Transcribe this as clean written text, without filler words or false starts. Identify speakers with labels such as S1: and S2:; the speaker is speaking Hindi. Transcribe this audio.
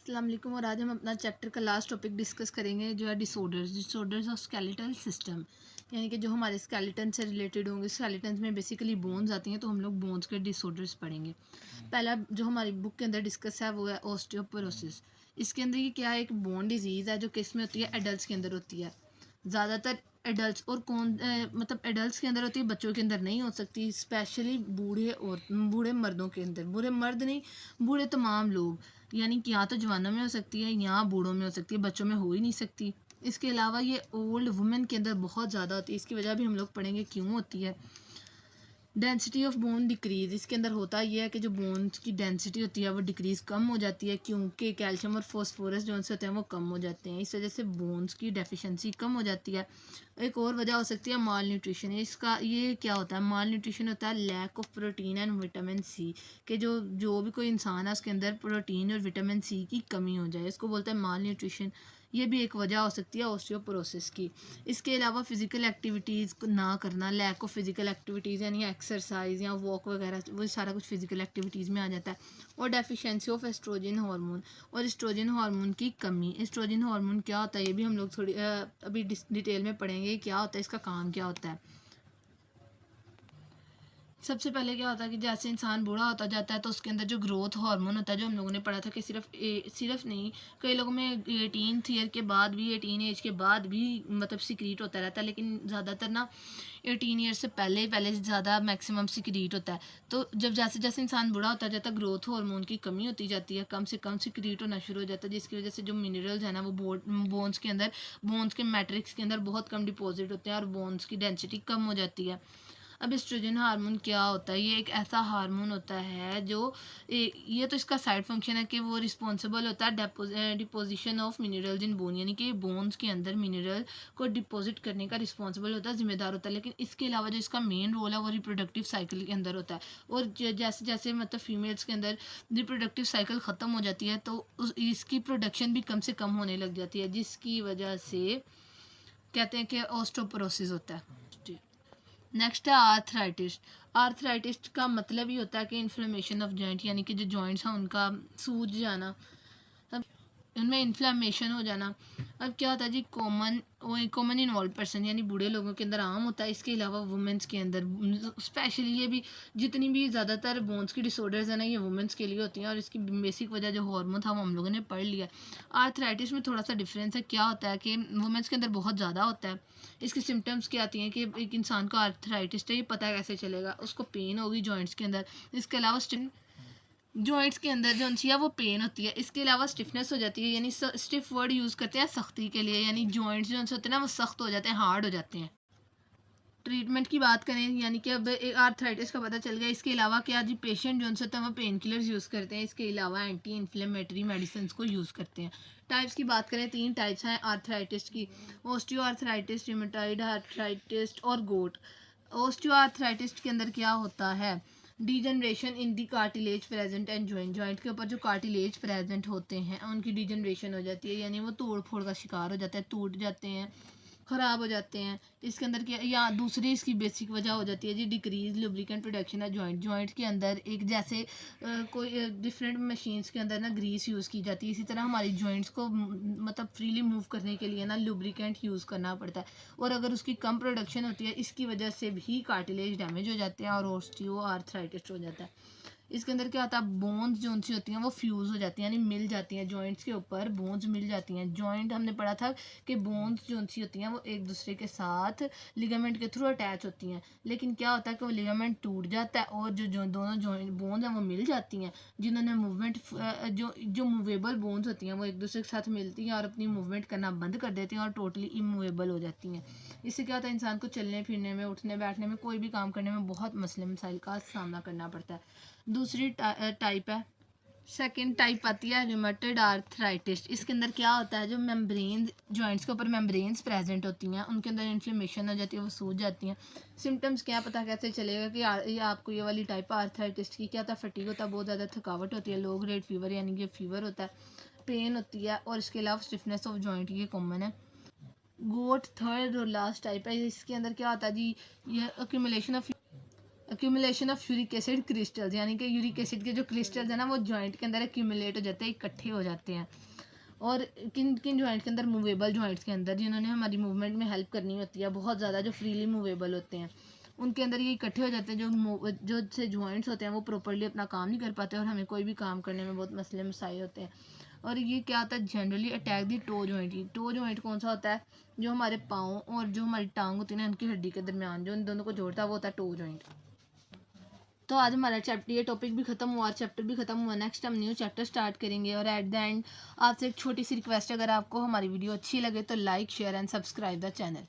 S1: अस्सलाम वालेकुम। और आज हम अपना चैप्टर का लास्ट टॉपिक डिस्कस करेंगे जो है डिसऑर्डर्स ऑफ स्केलेटल सिस्टम, यानी कि जो हमारे स्केलेटन से रिलेटेड होंगे। स्केलेटन में बेसिकली बोन्स आती हैं, तो हम लोग बोन्स के डिसऑर्डर्स पढ़ेंगे। पहला जो हमारी बुक के अंदर डिस्कस है वो है ऑस्टियोपोरोसिस। इसके अंदर ये क्या है, एक बोन डिजीज़ है जो किस में होती है, एडल्ट के अंदर होती है ज़्यादातर। एडल्ट्स और मतलब एडल्ट्स के अंदर होती है, बच्चों के अंदर नहीं हो सकती। स्पेशली बूढ़े मर्दों के अंदर, बूढ़े मर्द नहीं, बूढ़े तमाम लोग, यानी कि या तो जवानों में हो सकती है या बूढ़ों में हो सकती है, बच्चों में हो ही नहीं सकती। इसके अलावा ये ओल्ड वुमेन के अंदर बहुत ज़्यादा होती है। इसकी वजह भी हम लोग पढ़ेंगे क्यों होती है। डेंसिटी ऑफ बोन डिक्रीज, इसके अंदर होता यह है कि जो बोन्स की डेंसिटी होती है वो डिक्रीज़ कम हो जाती है, क्योंकि कैल्शियम और फॉस्फोरस जो उनसे होते हैं वो कम हो जाते हैं। इस वजह से बोन्स की डेफिशिएंसी कम हो जाती है। एक और वजह हो सकती है माल न्यूट्रिशन। इसका ये क्या होता है, माल न्यूट्रिशन होता है lack of protein and vitamin C, कि जो भी कोई इंसान है उसके अंदर प्रोटीन और विटामिन सी की कमी हो जाए, इसको बोलते हैं माल न्यूट्रिशन। ये भी एक वजह हो सकती है ऑस्टियोपोरोसिस की। इसके अलावा फ़िज़िकल एक्टिविटीज़ ना करना, लैक ऑफ फ़िज़िकल एक्टिविटीज़ यानी एक्सरसाइज या वॉक वगैरह, वो सारा कुछ फ़िज़िकल एक्टिविटीज़ में आ जाता है। और डेफिशिएंसी ऑफ एस्ट्रोजन हार्मोन, और एस्ट्रोजन हार्मोन की कमी। एस्ट्रोजन हार्मोन क्या होता है ये भी हम लोग थोड़ी अभी डिटेल में पढ़ेंगे, क्या होता है, इसका काम क्या होता है। सबसे पहले क्या होता है कि जैसे इंसान बूढ़ा होता जाता है तो उसके अंदर जो ग्रोथ हार्मोन होता है, जो हम लोगों ने पढ़ा था कि सिर्फ नहीं, कई लोगों में 18th ईयर के बाद भी, 18 एज के बाद भी मतलब सिक्रीट होता रहता है, लेकिन ज़्यादातर ना 18 ईयर से पहले पहले ज़्यादा मैक्सिमम सिक्रीट होता है। तो जब जैसे जैसे इंसान बूढ़ा होता जाता है, ग्रोथ हार्मोन की कमी होती जाती है, कम से कम सिक्रीट होना शुरू हो जाता है, जिसकी वजह से जो मिनरल्स है ना वो बोन्स के अंदर, बोन्स के मैट्रिक्स के अंदर बहुत कम डिपॉजिट होते हैं और बोन्स की डेंसिटी कम हो जाती है। अब एस्ट्रोजन हार्मोन क्या होता है, ये एक ऐसा हार्मोन होता है जो ये तो इसका साइड फंक्शन है कि वो रिस्पॉन्सिबल होता है deposition of minerals in bone, यानी कि बोन्स के अंदर मिनरल को डिपॉजिट करने का रिस्पॉन्सिबल होता है, जिम्मेदार होता है। लेकिन इसके अलावा जो इसका मेन रोल है वो रिप्रोडक्टिव साइकिल के अंदर होता है। और जैसे जैसे मतलब फीमेल्स के अंदर रिप्रोडक्टिव साइकिल ख़त्म हो जाती है तो इसकी प्रोडक्शन भी कम से कम होने लग जाती है, जिसकी वजह से कहते हैं कि ऑस्टियोपोरोसिस होता है। नेक्स्ट है आर्थराइटिस। आर्थराइटिस का मतलब ही होता है कि इन्फ्लेमेशन ऑफ जॉइंट, यानी कि जो जॉइंट्स हैं उनका सूज जाना, अब उनमें इन्फ्लेमेशन हो जाना। अब क्या होता है जी, कॉमन इन्वॉल्व पर्सन यानी बूढ़े लोगों के अंदर आम होता है। इसके अलावा वुमेंस के अंदर स्पेशली ये भी, जितनी भी ज़्यादातर बोन्स की डिसऑर्डर्स है ना, ये वुमेंस के लिए होती हैं। और इसकी बेसिक वजह जो हार्मोन था वो हम लोगों ने पढ़ लिया। आर्थराइटिस में थोड़ा सा डिफरेंस है, क्या होता है कि वुमेंस के अंदर बहुत ज़्यादा होता है। इसकी सिम्टम्स क्या आती हैं कि एक इंसान को आर्थराइटिस है, ये पता कैसे चलेगा, उसको पेन होगी जॉइंट्स के अंदर। इसके अलावा जॉइंट्स के अंदर जो है वो पेन होती है। इसके अलावा स्टिफनेस हो जाती है, यानी स्टिफ वर्ड यूज़ करते हैं सख्ती के लिए, यानी जॉइंट्स जो होते हैं ना वो सख्त हो जाते हैं, हार्ड हो जाते हैं। ट्रीटमेंट की बात करें, यानी कि अब एक आर्थराइटिस का पता चल गया। इसके अलावा क्या जी, पेशेंट जो होते हैं वो पेन किलर्स यूज़ करते हैं। इसके अलावा एंटी इन्फ्लेमेटरी मेडिसिन को यूज़ करते हैं। टाइप्स की बात करें, 3 टाइप्स हैं आर्थराइटिस की: ऑस्टियो आर्थराइटिस, रिमेटॉइड आर्थराइटिस और गोट। ऑस्टियो आर्थराइटिस के अंदर क्या होता है, degeneration in the cartilage present and joint के ऊपर जो कार्टिलेज प्रेजेंट होते हैं उनकी डिजनरेशन हो जाती है, यानी वो तोड़ फोड़ का शिकार हो जाता है, टूट जाते हैं, ख़राब हो जाते हैं। इसके अंदर क्या, या दूसरी इसकी बेसिक वजह हो जाती है जी, डिक्रीज लुब्रिकेंट प्रोडक्शन है जॉइंट के अंदर। एक जैसे कोई डिफरेंट मशीन्स के अंदर ना ग्रीस यूज़ की जाती है, इसी तरह हमारी जॉइंट्स को मतलब फ्रीली मूव करने के लिए ना लुब्रिकेंट यूज़ करना पड़ता है। और अगर उसकी कम प्रोडक्शन होती है, इसकी वजह से भी कार्टिलेज डैमेज हो जाते हैं और ऑस्टियो आर्थराइटिस हो जाता है। इसके अंदर क्या होता है, बोन्स जो उनसी होती हैं वो फ्यूज़ हो जाती हैं, यानी मिल जाती हैं, जॉइंट्स के ऊपर बोन्स मिल जाती हैं। जॉइंट हमने पढ़ा था कि बोन्स जो उनसी होती हैं वो एक दूसरे के साथ लिगामेंट के थ्रू अटैच होती हैं। लेकिन क्या होता है कि वो लिगामेंट टूट जाता है और जो जो दोनों जॉइंट बोन्स हैं वो मिल जाती हैं, जिन्होंने मूवमेंट जो जो मूवेबल बोन्स होती हैं वो एक दूसरे के साथ मिलती हैं और अपनी मूवमेंट करना बंद कर देती हैं और टोटली इमूवेबल हो जाती हैं। इससे क्या होता है, इंसान को चलने फिरने में, उठने बैठने में, कोई भी काम करने में बहुत मसले मसाइल का सामना करना पड़ता है। दूसरी टाइप है, सेकेंड टाइप आती है रूमेटॉइड आर्थराइटिस। इसके अंदर क्या होता है, जो मेम्ब्रेन जॉइंट्स के ऊपर मेम्ब्रेन्स प्रेजेंट होती हैं उनके अंदर इन्फ्लेमेशन हो जाती है, वो सूज जाती हैं। सिम्टम्स क्या पता कैसे चलेगा कि ये आपको ये वाली टाइप आर्थराइटिस की क्या होता है, फटीग होता है, बहुत ज़्यादा थकावट होती है, लो ग्रेड फीवर यानी कि फीवर होता है, पेन होती है, और इसके अलावा स्टिफनेस ऑफ जॉइंट ये कॉमन है। गोट थर्ड और लास्ट टाइप है। इसके अंदर क्या होता है जी, ये accumulation of uric acid crystals, यानी कि यूरिक एसिड के जो क्रिस्टल्स हैं ना वो जॉइंट के अंदर अक्यूमुलेट हो जाते हैं, इकट्ठे हो जाते हैं। और किन किन जॉइंट्स के अंदर, मूवेबल जॉइंट्स के अंदर, जिन्होंने हमारी मूवमेंट में हेल्प करनी होती है बहुत ज़्यादा, जो फ्रीली मूवेबल होते हैं, उनके अंदर ये इकट्ठे हो जाते हैं। जो से जॉइंट्स होते हैं वो प्रॉपर्ली अपना काम नहीं कर पाते और हमें कोई भी काम करने में बहुत मसले मसाइल होते हैं। और ये क्या होता है, generally attack the toe joint. Toe joint कौन सा होता है, जो हमारे पाँव और जो हमारी टांग होती है ना, उनकी हड्डी के दरमियान जो इन दोनों को जोड़ता है वो होता है टो जॉइंट। तो आज हमारा चैप्टर, ये टॉपिक भी खत्म हुआ, चैप्टर भी खत्म हुआ। नेक्स्ट हम न्यू चैप्टर स्टार्ट करेंगे। और एट द एंड आपसे एक छोटी सी रिक्वेस्ट है, अगर आपको हमारी वीडियो अच्छी लगे तो like share and subscribe the channel.